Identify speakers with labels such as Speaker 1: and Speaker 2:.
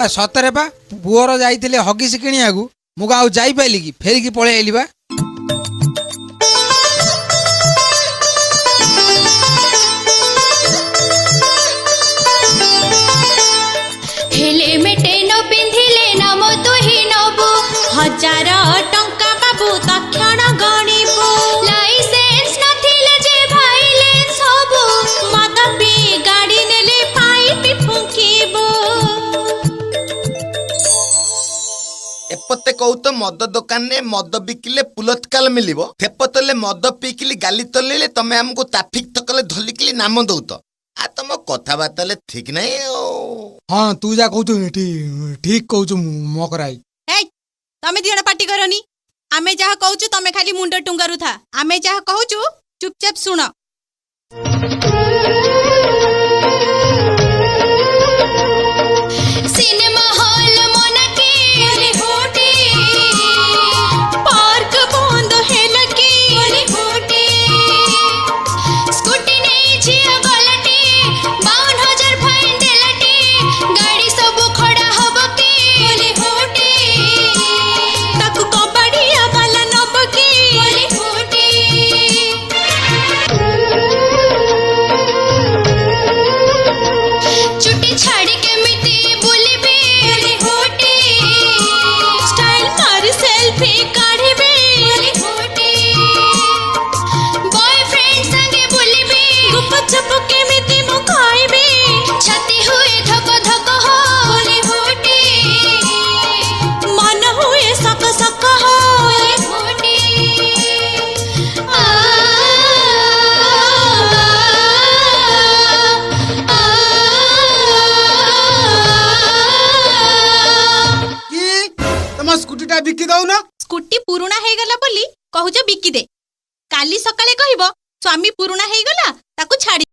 Speaker 1: सतरे बा poor जाइतिले Huggies किणियाकू muga आउ जाई पाइली कि फेरिकी पळे आइली बा।
Speaker 2: हेलमेट न पिंधिले नाम तुही नबु 1000 टंका बाबू तक्षण गणिबु लाइसेंस नथिले जे भाइलेंस हबु मद पी गाड़ी नेले पाइप फुंकीबु।
Speaker 3: एपते कहू तो मद दुकान ने मद बिकिले पुलतकाल मिलिबो फेपतले मद पीकिली गाली तलेले तमे हमको ट्रैफिक तकले धलिकिली नाम दउत आ तम कथाबार्ता ले ठीक नहीं।
Speaker 1: हाँ तू जा कहू ठीक कहू मकराई।
Speaker 2: ए तमे दिहण पार्टी करनी आमे जहा कहूचु तमे खाली मुंड टुंगारु था आमे जहा कहूचु चुपचाप सुन। सिनेमा हॉल मना के अरे होटे पार्क बंद हेला के अरे होटे स्कूटी नहीं जिया गलटे 52,000 फाइन देलटे गाड़ी सब खड़ा हब के अरे होटे ताकू कबाड़िया वाला नब के अरे होटे चुटी छाड़ी के मिटी बुलिबे अरे होटे स्टाइल मार सेल्फी काढ़िबे अरे होटे बॉयफ्रेंड संगे बुलिबे गुप चुप के मिटी मु खाइबे छाती हुए धक धक हो अरे होटे मन हुए सक सक हो अरे होटे आ
Speaker 1: तम स्कूटीटा बिकी दउ ना।
Speaker 2: स्कूटी पुरुणा हेगला बोली कहूच बिकी दे काली सकाळे कहब स्वामी पुरुणा हेगला ताकू छाड़ी